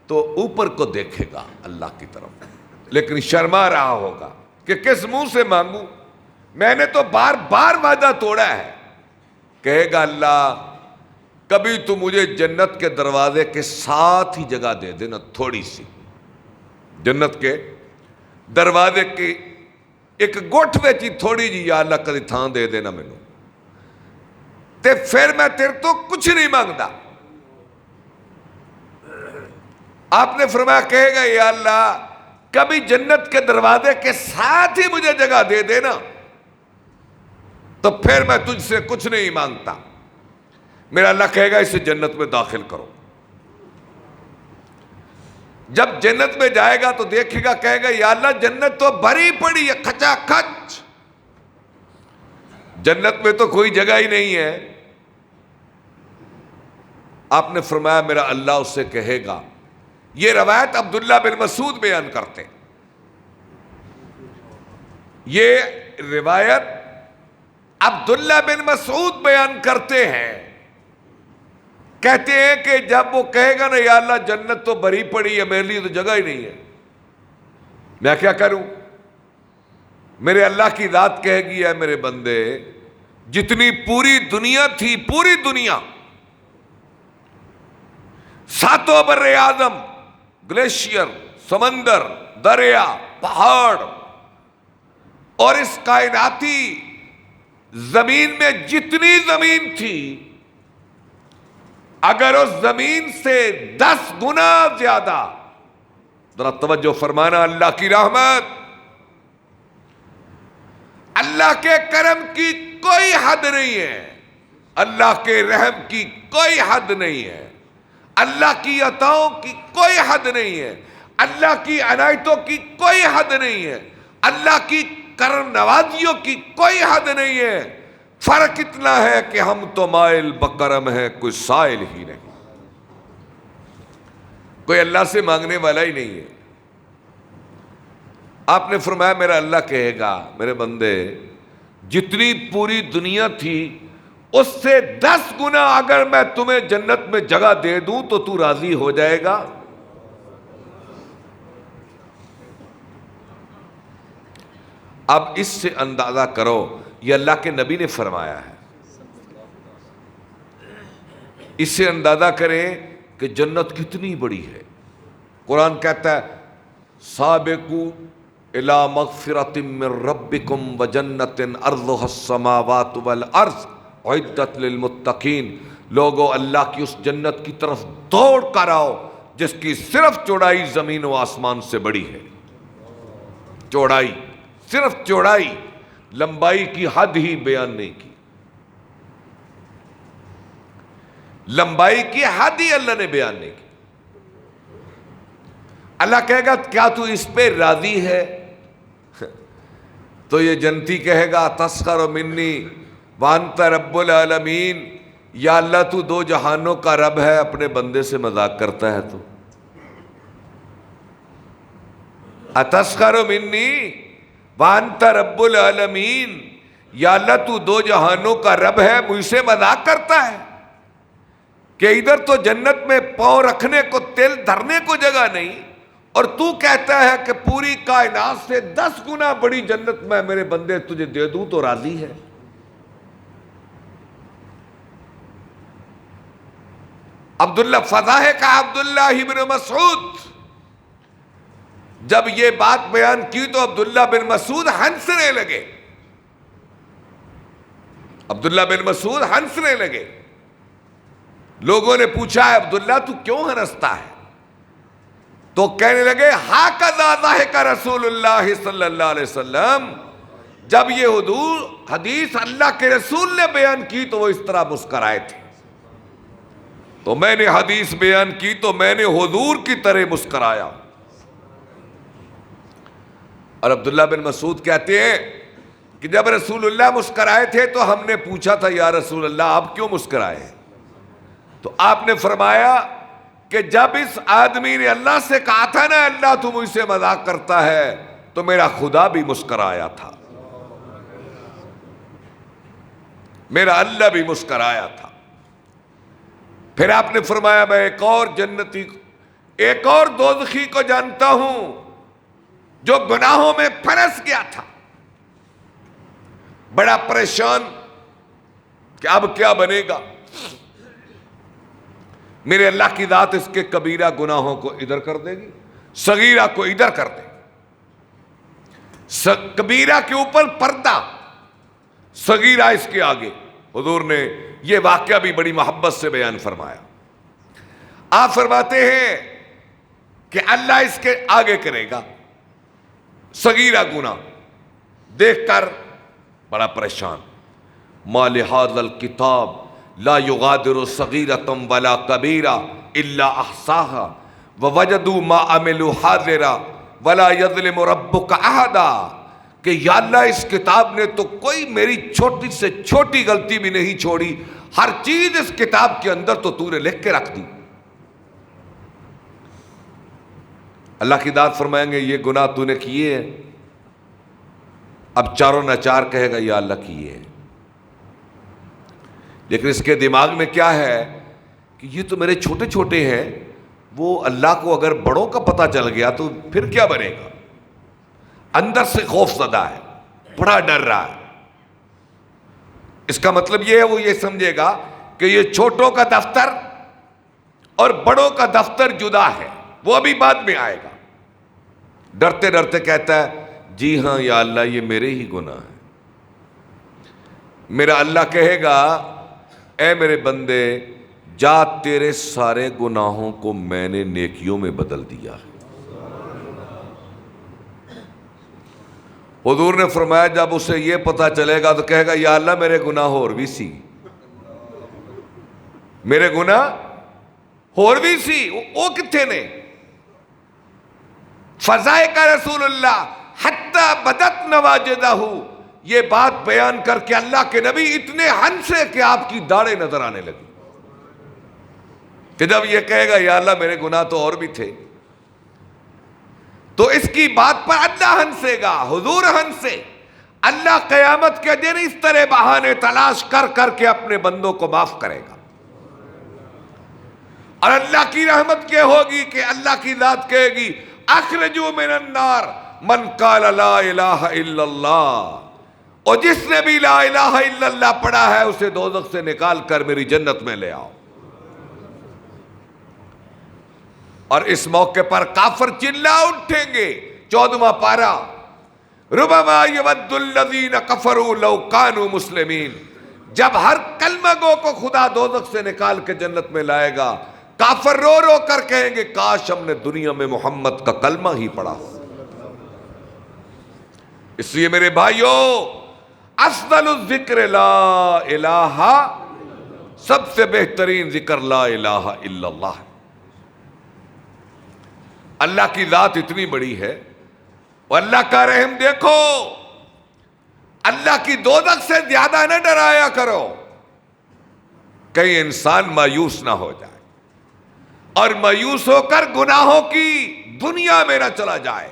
تو اوپر کو دیکھے گا اللہ کی طرف لیکن شرما رہا ہوگا کہ کس منہ سے مانگوں، میں نے تو بار بار وعدہ توڑا ہے۔ کہے گا اللہ کبھی تو مجھے جنت کے دروازے کے ساتھ ہی جگہ دے دینا، تھوڑی سی، جنت کے دروازے کی ایک گوٹھ وچ ہی تھوڑی جی یا اللہ کدی تھان دے دینا مینوں، تے پھر میں تیرے تو کچھ نہیں مانگدا۔ آپ نے فرمایا کہے گا یا اللہ کبھی جنت کے دروازے کے ساتھ ہی مجھے جگہ دے دینا، تو پھر میں تجھ سے کچھ نہیں مانگتا۔ میرا اللہ کہے گا اسے جنت میں داخل کرو۔ جب جنت میں جائے گا تو دیکھے گا، کہے گا یا اللہ جنت تو بھری پڑی ہے کھچا کھچ، جنت میں تو کوئی جگہ ہی نہیں ہے۔ آپ نے فرمایا میرا اللہ اس سے کہے گا، یہ روایت عبداللہ بن مسعود بیان کرتے، یہ روایت عبداللہ بن مسعود بیان کرتے ہیں، کہتے ہیں کہ جب وہ کہے گا نا یا اللہ جنت تو بھری پڑی ہے، میرے لیے تو جگہ ہی نہیں ہے، میں کیا کروں؟ میرے اللہ کی ذات کہے گی اے میرے بندے، جتنی پوری دنیا تھی، پوری دنیا، ساتوں بر اعظم، گلیشیئر، سمندر، دریا، پہاڑ اور اس کائناتی زمین میں جتنی زمین تھی، اگر اس زمین سے 10 گنا زیادہ، ذرا توجہ فرمانا، اللہ کی رحمت، اللہ کے کرم کی کوئی حد نہیں ہے، اللہ کے رحم کی کوئی حد نہیں ہے، اللہ کی عطاؤں کی کوئی حد نہیں ہے، اللہ کی عنایتوں کی کوئی حد نہیں ہے، اللہ کی کرم نوازیوں کی کوئی حد نہیں ہے۔ فرق اتنا ہے کہ ہم تو مائل بکرم ہیں، کوئی سائل ہی نہیں، کوئی اللہ سے مانگنے والا ہی نہیں ہے۔ آپ نے فرمایا میرا اللہ کہے گا میرے بندے جتنی پوری دنیا تھی اس سے 10 گنا اگر میں تمہیں جنت میں جگہ دے دوں تو تو راضی ہو جائے گا؟ اب اس سے اندازہ کرو، یہ اللہ کے نبی نے فرمایا ہے، اس سے اندازہ کریں کہ جنت کتنی بڑی ہے۔ قرآن کہتا ہے سابقوا الی مغفرۃ من ربکم وجنۃ ارضھا السماوات والارض اعدت للمتقین، لوگو اللہ کی اس جنت کی طرف دوڑ کر آؤ جس کی صرف چوڑائی زمین و آسمان سے بڑی ہے۔ چوڑائی، صرف چوڑائی، لمبائی کی حد ہی بیان نہیں کی، لمبائی کی حد ہی اللہ نے بیان نہیں کی۔ اللہ کہے گا کیا تو اس پہ راضی ہے؟ تو یہ جنتی کہے گا تسخر منی وانت رب العالمین، یا اللہ تو 2 جہانوں کا رب ہے، اپنے بندے سے مذاق کرتا ہے تو اتسخر منی وانت رب العالمین، یا اللہ تو 2 جہانوں کا رب ہے، مجھ سے مذاق کرتا ہے کہ ادھر تو جنت میں پاؤں رکھنے کو، تل دھرنے کو جگہ نہیں، اور تو کہتا ہے کہ پوری کائنات سے 10 گنا بڑی جنت میں میرے بندے تجھے دے دوں تو راضی ہے؟ عبداللہ فضاح کا عبداللہ بن مسعود جب یہ بات بیان کی تو عبداللہ بن مسعود ہنسنے لگے، عبداللہ بن مسعود ہنسنے لگے۔ لوگوں نے پوچھا عبداللہ تو کیوں ہنستا ہے؟ تو کہنے لگے ہاکذا ضحک رسول اللہ صلی اللہ علیہ وسلم، جب یہ حدیث اللہ کے رسول نے بیان کی تو وہ اس طرح مسکرائے تھے، تو میں نے حدیث بیان کی تو میں نے حضور کی طرح مسکرایا۔ اور عبداللہ بن مسعود کہتے ہیں کہ جب رسول اللہ مسکرائے تھے تو ہم نے پوچھا تھا یا رسول اللہ آپ کیوں مسکرائے؟ تو آپ نے فرمایا کہ جب اس آدمی نے اللہ سے کہا تھا نا اللہ تو مجھ سے مذاق کرتا ہے، تو میرا خدا بھی مسکرایا تھا، میرا اللہ بھی مسکرایا تھا۔ پھر آپ نے فرمایا میں ایک اور جنتی، ایک اور دوزخی کو جانتا ہوں جو گناہوں میں پھنس گیا تھا، بڑا پریشان کہ اب کیا بنے گا. میرے اللہ کی ذات اس کے کبیرہ گناہوں کو ادھر کر دے گی، صغیرہ کو ادھر کر دے گی. کبیرہ کے اوپر پردہ، صغیرہ اس کے آگے. حضور نے یہ واقعہ بھی بڑی محبت سے بیان فرمایا. آپ فرماتے ہیں کہ اللہ اس کے آگے کرے گا صغیرہ گناہ. دیکھ کر بڑا پریشان. ما لهذا الكتاب لا يغادر صغيرة ولا كبيرة الا احصاها ووجدوا ما عملوا حاضرا ولا يظلم ربك احدا. کہ یا اللہ اس کتاب نے تو کوئی میری چھوٹی سے چھوٹی غلطی بھی نہیں چھوڑی، ہر چیز اس کتاب کے اندر تو نے لکھ کے رکھ دی. اللہ کی ذات فرمائیں گے یہ گناہ تو نے کیے ہیں. اب چاروں ناچار کہے گا یا اللہ کیے ہیں. لیکن اس کے دماغ میں کیا ہے کہ یہ تو میرے چھوٹے چھوٹے ہیں، وہ اللہ کو اگر بڑوں کا پتہ چل گیا تو پھر کیا بنے گا. اندر سے خوف زدہ ہے، بڑا ڈر رہا ہے. اس کا مطلب یہ ہے وہ یہ سمجھے گا کہ یہ چھوٹوں کا دفتر اور بڑوں کا دفتر جدا ہے، وہ ابھی بعد میں آئے گا. ڈرتے ڈرتے کہتا ہے جی ہاں یا اللہ یہ میرے ہی گناہ ہیں. میرا اللہ کہے گا اے میرے بندے جا تیرے سارے گناہوں کو میں نے نیکیوں میں بدل دیا. حضور نے فرمایا جب اسے یہ پتہ چلے گا تو کہے گا یا اللہ میرے گناہ اور بھی سی، میرے گناہ اور بھی سی. وہ کتنے نے فضائے کا رسول اللہ حتی بدت نواجدہ، یہ بات بیان کر کے اللہ کے نبی اتنے ہنسے کہ آپ کی داڑھیں نظر آنے لگی. کہ جب یہ کہے گا یا اللہ میرے گناہ تو اور بھی تھے تو اس کی بات پر اللہ ہنسے گا، حضور ہنسے. اللہ قیامت کے دن اس طرح بہانے تلاش کر کر کے اپنے بندوں کو معاف کرے گا. اور اللہ کی رحمت کیا ہوگی کہ اللہ کی ذات کہے گی اخرجوا من النار من قال لا الہ الا اللہ. اور جس نے بھی لا الہ الا اللہ پڑھا ہے اسے دوزخ سے نکال کر میری جنت میں لے آؤ. اور اس موقع پر کافر چلا اٹھیں گے. 14واں پارہ ربما یود الذین کفروا لو کانوا مسلمین. جب ہر کلمہ گو کو خدا دوزخ سے نکال کے جنت میں لائے گا، کافر رو رو کر کہیں گے کاش ہم نے دنیا میں محمد کا کلمہ ہی پڑھا. اس لیے میرے بھائیو افضل الذکر لا الہ، سب سے بہترین ذکر لا الہ الا اللہ. اللہ کی ذات اتنی بڑی ہے اور اللہ کا رحم دیکھو. اللہ کی دوزخ سے زیادہ نہ ڈرایا کرو کہیں انسان مایوس نہ ہو جائے اور مایوس ہو کر گناہوں کی دنیا میں نہ چلا جائے.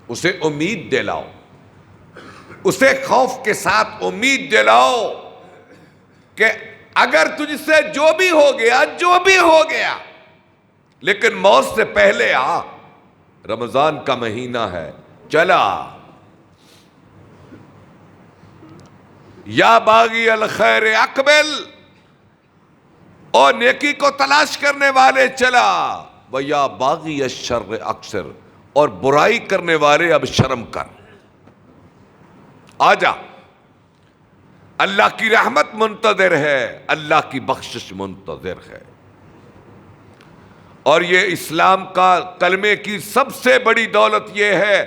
اسے امید دلاؤ، اسے خوف کے ساتھ امید دلاؤ کہ اگر تجھ سے جو بھی ہو گیا جو بھی ہو گیا لیکن موت سے پہلے آ. رمضان کا مہینہ ہے، چلا. یا باغی الخیر اقبل، اور نیکی کو تلاش کرنے والے چلا. ویا باغی الشر اکثر، اور برائی کرنے والے اب شرم کر. آجا، اللہ کی رحمت منتظر ہے، اللہ کی بخشش منتظر ہے. اور یہ اسلام کا کلمے کی سب سے بڑی دولت یہ ہے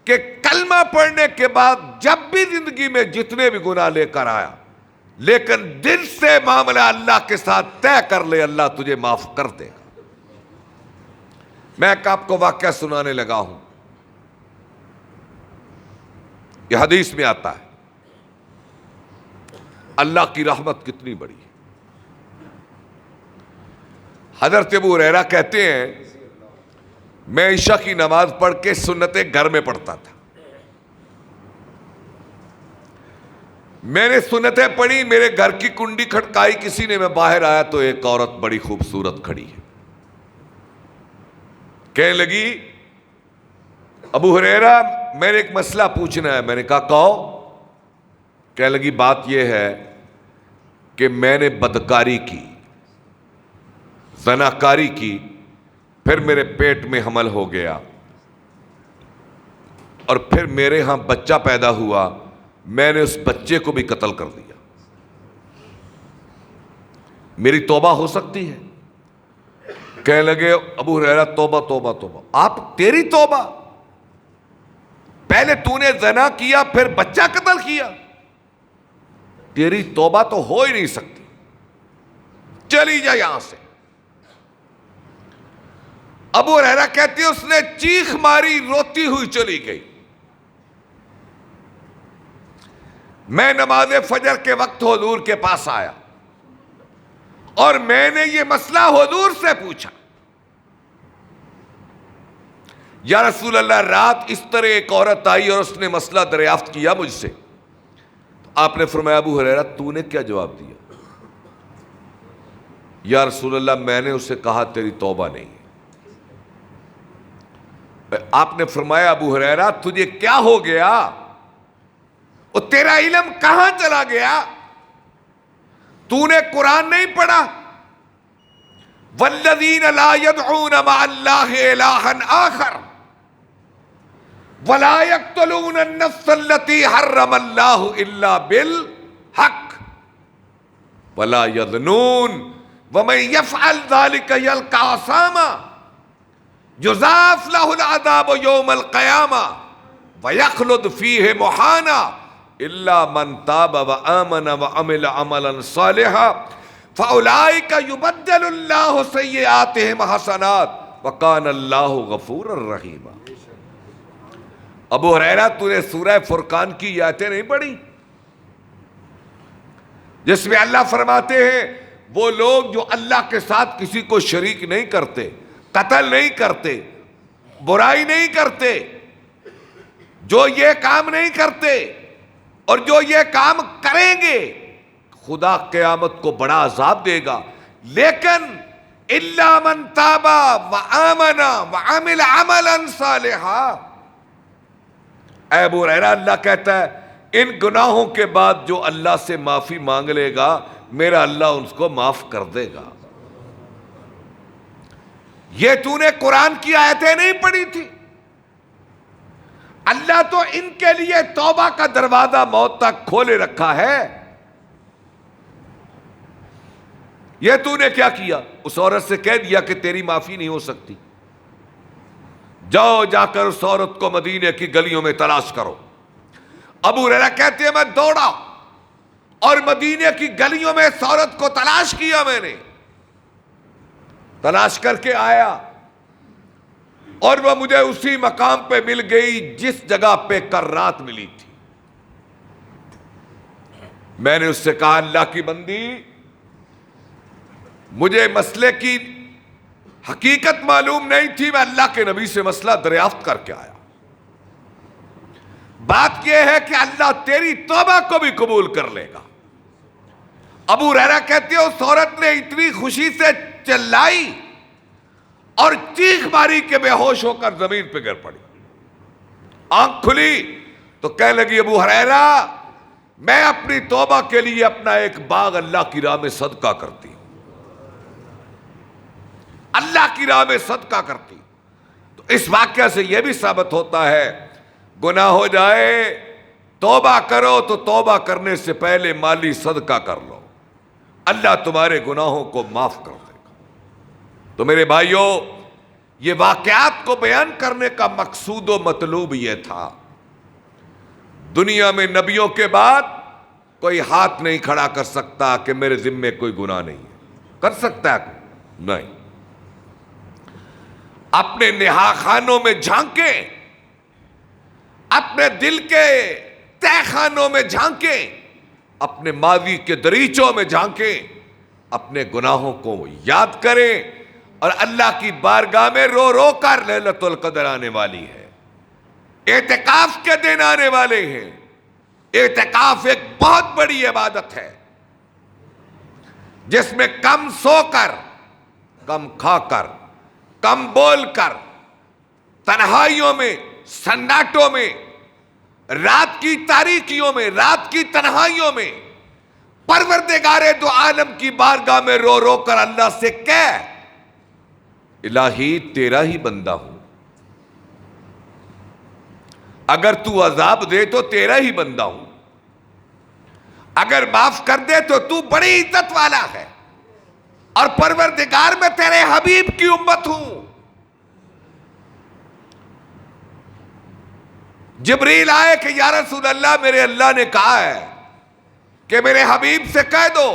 کہ کلمہ پڑھنے کے بعد جب بھی زندگی میں جتنے بھی گناہ لے کر آیا لیکن دل سے معاملہ اللہ کے ساتھ طے کر لے، اللہ تجھے معاف کر دے گا. میں ایک آپ کو واقعہ سنانے لگا ہوں. یہ حدیث میں آتا ہے اللہ کی رحمت کتنی بڑی ہے. حضرت ابو ہریرہ کہتے ہیں میں عشاء کی نماز پڑھ کے سنتیں گھر میں پڑھتا تھا. میں نے سنتیں پڑھی، میرے گھر کی کنڈی کھٹکائی کسی نے، میں باہر آیا تو ایک عورت بڑی خوبصورت کھڑی ہے. کہنے لگی ابو ہریرہ میں نے ایک مسئلہ پوچھنا ہے. میں نے کہا کہو. کہنے لگی بات یہ ہے کہ میں نے بدکاری کی, زناکاری کی, پھر میرے پیٹ میں حمل ہو گیا, اور پھر میرے ہاں بچہ پیدا ہوا, میں نے اس بچے کو بھی قتل کر دیا. میری توبہ ہو سکتی ہے؟ کہنے لگے ابو ہریرہ توبہ توبہ توبہ. آپ تیری توبہ؟ پہلے تو نے زنا کیا پھر بچہ قتل کیا, تیری توبہ تو ہو ہی نہیں سکتی, چلی جا یہاں سے. ابو ہریرہ کہتے ہیں اس نے چیخ ماری, روتی ہوئی چلی گئی. میں نماز فجر کے وقت حضور کے پاس آیا اور میں نے یہ مسئلہ حضور سے پوچھا, یا رسول اللہ رات اس طرح ایک عورت آئی اور اس نے مسئلہ دریافت کیا مجھ سے. آپ نے فرمایا ابو ہریرہ تو نے کیا جواب دیا؟ یا رسول اللہ میں نے اسے کہا تیری توبہ نہیں ہے. آپ نے فرمایا ابو ہریرہ تجھے کیا ہو گیا؟ اور تیرا علم کہاں چلا گیا؟ تو نے قرآن نہیں پڑھا؟ والذین لا يدعون مع اللہ الہا آخر ولا يقتلون النفس التي حرم اللہ الا بالحق ولا يظنون ومن يفعل ذلك يلقى عصاما يضاعف له العذاب يوم القيامة ويخلد فيه مهانا الا من تاب وآمن وعمل عملا صالحا فأولئك يبدل الله سيئاتهم حسنات وكان الله غفورا رحيما. ابو ہریرہ تو نے سورہ فرقان کی آیتیں نہیں پڑھی جس میں اللہ فرماتے ہیں وہ لوگ جو اللہ کے ساتھ کسی کو شریک نہیں کرتے, قتل نہیں کرتے, برائی نہیں کرتے, جو یہ کام نہیں کرتے اور جو یہ کام کریں گے خدا قیامت کو بڑا عذاب دے گا. لیکن الا من تاب وآمن وعمل عملا صالحا. اے ابو ہریرہ اللہ کہتا ہے ان گناہوں کے بعد جو اللہ سے معافی مانگ لے گا میرا اللہ اس کو معاف کر دے گا. یہ تو نے قرآن کی آیتیں نہیں پڑھی تھی؟ اللہ تو ان کے لیے توبہ کا دروازہ موت تک کھولے رکھا ہے. یہ تو نے کیا کیا؟ اس عورت سے کہہ دیا کہ تیری معافی نہیں ہو سکتی, جاؤ جا کر اس عورت کو مدینے کی گلیوں میں تلاش کرو. ابو ہریرہ کہتے ہیں میں دوڑا اور مدینے کی گلیوں میں اس عورت کو تلاش کیا. میں نے تلاش کر کے آیا اور وہ مجھے اسی مقام پہ مل گئی جس جگہ پہ کل رات ملی تھی. میں نے اس سے کہا اللہ کی بندی مجھے مسئلے کی حقیقت معلوم نہیں تھی, میں اللہ کے نبی سے مسئلہ دریافت کر کے آیا. بات یہ ہے کہ اللہ تیری توبہ کو بھی قبول کر لے گا. ابو ہریرہ کہتے ہیں اس عورت نے اتنی خوشی سے چلائی اور چیخ ماری کہ بے ہوش ہو کر زمین پہ گر پڑی. آنکھ کھلی تو کہنے لگی ابو ہریرہ میں اپنی توبہ کے لیے اپنا ایک باغ اللہ کی راہ میں صدقہ کرتی ہوں, اللہ کی راہ میں صدقہ کرتی. تو اس واقعہ سے یہ بھی ثابت ہوتا ہے گناہ ہو جائے توبہ کرو تو توبہ کرنے سے پہلے مالی صدقہ کر لو, اللہ تمہارے گناہوں کو معاف کر دے گا. تو میرے بھائیوں یہ واقعات کو بیان کرنے کا مقصود و مطلوب یہ تھا دنیا میں نبیوں کے بعد کوئی ہاتھ نہیں کھڑا کر سکتا کہ میرے ذمے کوئی گناہ نہیں ہے. کر سکتا ہے؟ نہیں. اپنے نہا خانوں میں جھانکیں, اپنے دل کے تہ خانوں میں جھانکیں, اپنے ماضی کے دریچوں میں جھانکیں, اپنے گناہوں کو یاد کریں اور اللہ کی بارگاہ میں رو رو کر لیلۃ القدر آنے والی ہے, اعتکاف کے دن آنے والے ہیں. اعتکاف ایک بہت بڑی عبادت ہے جس میں کم سو کر, کم کھا کر, کم بول کر, تنہائیوں میں سناٹوں میں، رات کی تاریکیوں میں، رات کی تنہائیوں میں پروردگار دو عالم کی بارگاہ میں رو رو کر اللہ سے کہہ، الہی تیرا ہی بندہ ہوں، اگر تو عذاب دے تو تیرا ہی بندہ ہوں، اگر معاف کر دے تو تو بڑی عزت والا ہے، اور پروردگار میں تیرے حبیب کی امت ہوں۔ جبریل آئے کہ یا رسول اللہ، میرے اللہ نے کہا ہے کہ میرے حبیب سے کہہ دو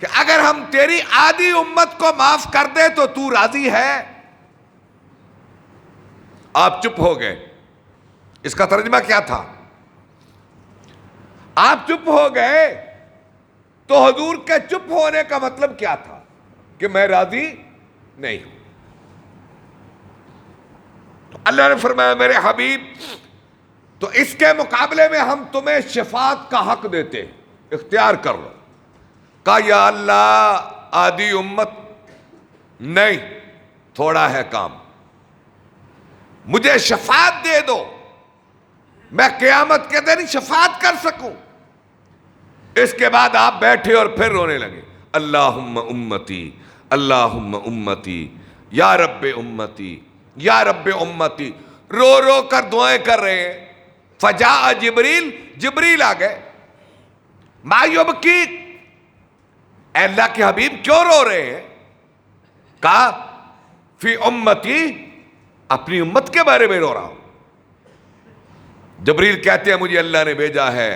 کہ اگر ہم تیری آدھی امت کو معاف کر دے تو تو راضی ہے؟ آپ چپ ہو گئے۔ اس کا ترجمہ کیا تھا؟ آپ چپ ہو گئے تو حضور کے چپ ہونے کا مطلب کیا تھا؟ کہ میں راضی نہیں ہوں۔ تو اللہ نے فرمایا میرے حبیب، تو اس کے مقابلے میں ہم تمہیں شفاعت کا حق دیتے ہیں، اختیار کر لو۔ کہا یا اللہ، آدھی امت نہیں، تھوڑا ہے کام، مجھے شفاعت دے دو، میں قیامت کے دن شفاعت کر سکوں۔ اس کے بعد آپ بیٹھے اور پھر رونے لگے، اللہم امتی، اللہم امتی، یا رب امتی، یا رب امتی، رو رو کر دعائیں کر رہے ہیں۔ فجاء جبریل، جبریل آ گئے۔ ما یبکیک، اے اللہ کے حبیب کیوں رو رہے ہیں؟ کہا فی امتی، اپنی امت کے بارے میں رو رہا ہوں۔ جبریل کہتے ہیں مجھے اللہ نے بھیجا ہے،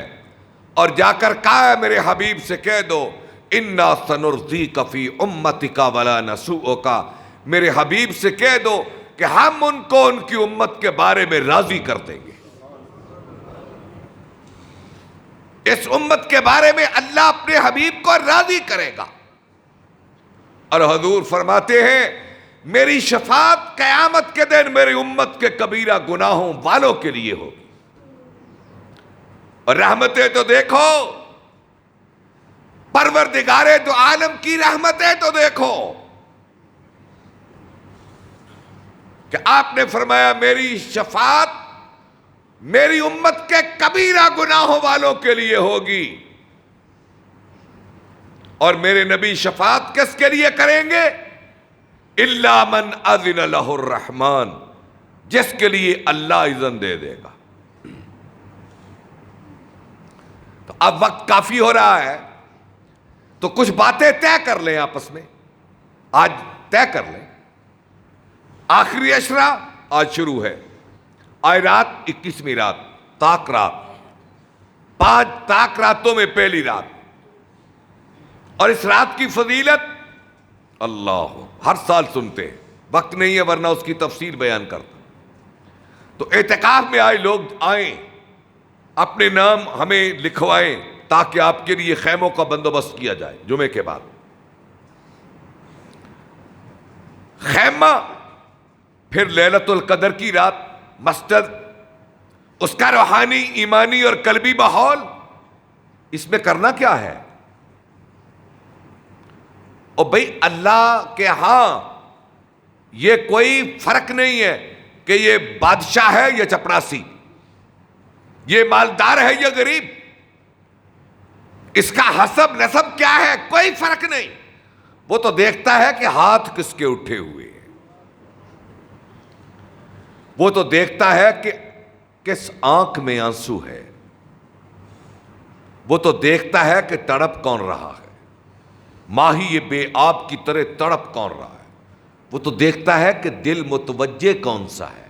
اور جا کر کہا ہے میرے حبیب سے کہہ دو انا سنرضیک فی امتک ولا نسوءک، میرے حبیب سے کہہ دو کہ ہم ان کو ان کی امت کے بارے میں راضی کر دیں گے۔ اس امت کے بارے میں اللہ اپنے حبیب کو راضی کرے گا۔ اور حضور فرماتے ہیں میری شفاعت قیامت کے دن میری امت کے کبیرہ گناہوں والوں کے لیے ہوگی۔ اور رحمتیں تو دیکھو، پروردگار دو عالم کی رحمتیں تو دیکھو، کہ آپ نے فرمایا میری شفاعت میری امت کے کبیرہ گناہوں والوں کے لیے ہوگی۔ اور میرے نبی شفاعت کس کے لیے کریں گے؟ الا من اذن لہ الرحمن، جس کے لیے اللہ اذن دے دے گا۔ تو اب وقت کافی ہو رہا ہے، تو کچھ باتیں طے کر لیں آپس میں، آج طے کر لیں۔ آخری عشرہ آج شروع ہے، آج رات 21ویں رات، طاق رات، 5 طاق راتوں میں پہلی رات، اور اس رات کی فضیلت اللہ ہر سال سنتے ہیں، وقت نہیں ہے ورنہ اس کی تفسیر بیان کرتا۔ تو اعتکاف میں آئے لوگ آئیں، اپنے نام ہمیں لکھوائیں تاکہ آپ کے لیے خیموں کا بندوبست کیا جائے جمعے کے بعد۔ خیمہ، پھر لیلۃ القدر کی رات، مسجد، اس کا روحانی، ایمانی اور قلبی ماحول، اس میں کرنا کیا ہے؟ اور بھئی اللہ کے ہاں یہ کوئی فرق نہیں ہے کہ یہ بادشاہ ہے یا چپڑاسی، یہ مالدار ہے یا غریب، اس کا حسب نسب کیا ہے، کوئی فرق نہیں۔ وہ تو دیکھتا ہے کہ ہاتھ کس کے اٹھے ہوئے ہیں، وہ تو دیکھتا ہے کہ کس آنکھ میں آنسو ہے، وہ تو دیکھتا ہے کہ تڑپ کون رہا ہے، ماہی بے آب کی طرح تڑپ کون رہا ہے، وہ تو دیکھتا ہے کہ دل متوجہ کون سا ہے۔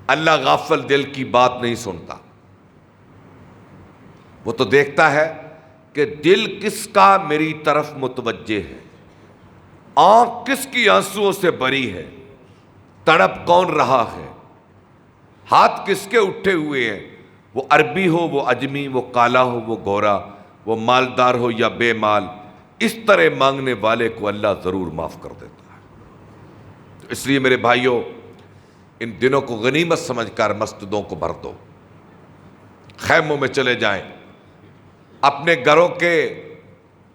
اللہ غافل دل کی بات نہیں سنتا، وہ تو دیکھتا ہے کہ دل کس کا میری طرف متوجہ ہے، آنکھ کس کی آنسوؤں سے بری ہے، تڑپ کون رہا ہے، ہاتھ کس کے اٹھے ہوئے ہیں، وہ عربی ہو، وہ اجمی، وہ کالا ہو، وہ گورا، وہ مالدار ہو یا بے مال، اس طرح مانگنے والے کو اللہ ضرور معاف کر دیتا ہے۔ تو اس لیے میرے بھائیوں، ان دنوں کو غنیمت سمجھ کر مسجدوں کو بھر دو، خیموں میں چلے جائیں، اپنے گھروں کے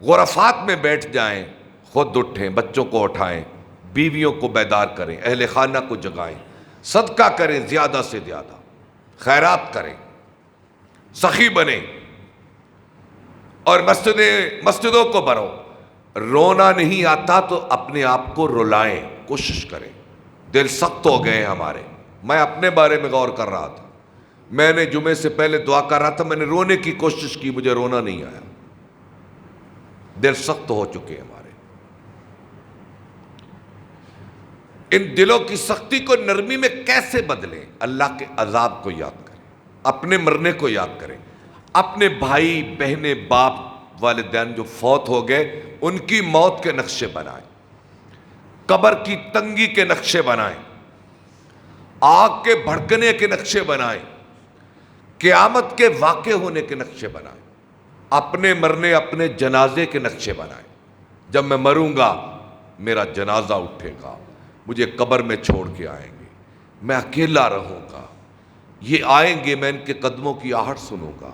غرفات میں بیٹھ جائیں، خود اٹھیں، بچوں کو اٹھائیں، بیویوں کو بیدار کریں، اہل خانہ کو جگائیں، صدقہ کریں زیادہ سے زیادہ، خیرات کریں، سخی بنیں، اور مسجدوں کو بھرو۔ رونا نہیں آتا تو اپنے آپ کو رلائیں، کوشش کریں۔ دل سخت ہو گئے ہیں ہمارے۔ میں اپنے بارے میں غور کر رہا تھا، میں نے جمعے سے پہلے دعا کر رہا تھا، میں نے رونے کی کوشش کی، مجھے رونا نہیں آیا۔ دل سخت ہو چکے ہمارے۔ ان دلوں کی سختی کو نرمی میں کیسے بدلیں؟ اللہ کے عذاب کو یاد کریں، اپنے مرنے کو یاد کریں، اپنے بھائی بہنیں باپ والدین جو فوت ہو گئے ان کی موت کے نقشے بنائیں، قبر کی تنگی کے نقشے بنائیں، آگ کے بھڑکنے کے نقشے بنائیں، قیامت کے واقع ہونے کے نقشے بنائیں، اپنے مرنے اپنے جنازے کے نقشے بنائیں۔ جب میں مروں گا میرا جنازہ اٹھے گا، مجھے قبر میں چھوڑ کے آئیں گے، میں اکیلا رہوں گا، یہ آئیں گے، میں ان کے قدموں کی آہٹ سنوں گا،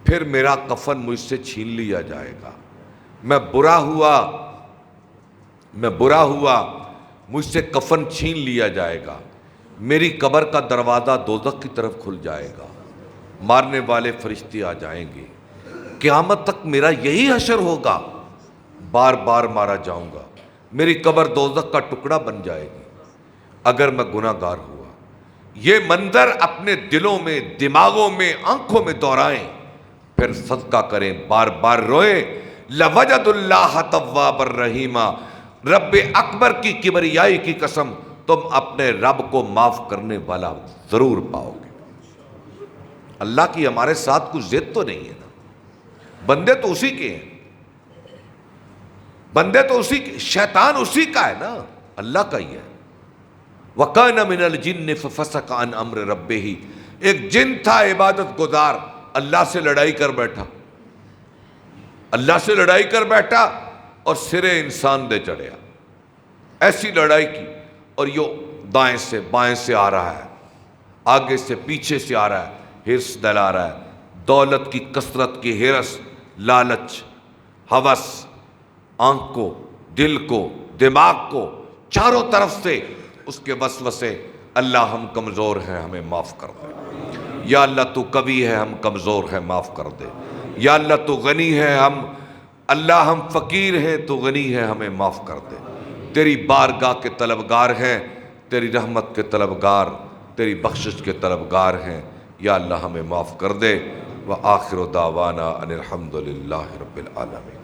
پھر میرا کفن مجھ سے چھین لیا جائے گا، میں برا ہوا مجھ سے کفن چھین لیا جائے گا، میری قبر کا دروازہ دوزخ کی طرف کھل جائے گا، مارنے والے فرشتے آ جائیں گے، قیامت تک میرا یہی حشر ہوگا، بار بار مارا جاؤں گا، میری قبر دوزخ کا ٹکڑا بن جائے گی اگر میں گناہ گار ہوا۔ یہ منظر اپنے دلوں میں، دماغوں میں، آنکھوں میں دہرائیں، پھر صدقہ کریں، بار بار روئیں۔ لَوَجَدُ اللَّهَ تَوَّابًا رَحِيمًا، رب اکبر کی کبریائی کی قسم، تم اپنے رب کو معاف کرنے والا ضرور پاؤ گے۔ اللہ کی ہمارے ساتھ کچھ ضد تو نہیں ہے نا، بندے تو اسی کے ہیں، بندے تو اسی کے، شیطان اسی کا ہے نا، اللہ کا ہی ہے۔ وَقَانَ مِنَ الْجِنِّ فَفَسَقَ عَنْ أَمْرِ رَبِّهِ، ایک جن تھا عبادت گزار، اللہ سے لڑائی کر بیٹھا، اللہ سے لڑائی کر بیٹھا اور سرے انسان دے چڑھیا، ایسی لڑائی کی، اور یہ دائیں سے بائیں سے آ رہا ہے، آگے سے پیچھے سے آ رہا ہے، ہرس دلا رہا ہے، دولت کی کثرت کی ہرس، لالچ، ہوس، آنکھ کو، دل کو، دماغ کو، چاروں طرف سے اس کے وسوسے۔ اللہ ہم کمزور ہیں، ہمیں معاف کر دے۔ یا اللہ تو قوی ہے، ہم کمزور ہیں، معاف کر دے۔ یا اللہ تو غنی ہے، اللہ ہم فقیر ہیں، تو غنی ہے، ہمیں معاف کر دے۔ تیری بارگاہ کے طلبگار ہیں، تیری رحمت کے طلبگار، تیری بخشش کے طلبگار ہیں، یا اللہ ہمیں معاف کر دے۔ وآخر دعوانا ان الحمد للہ رب العالمین۔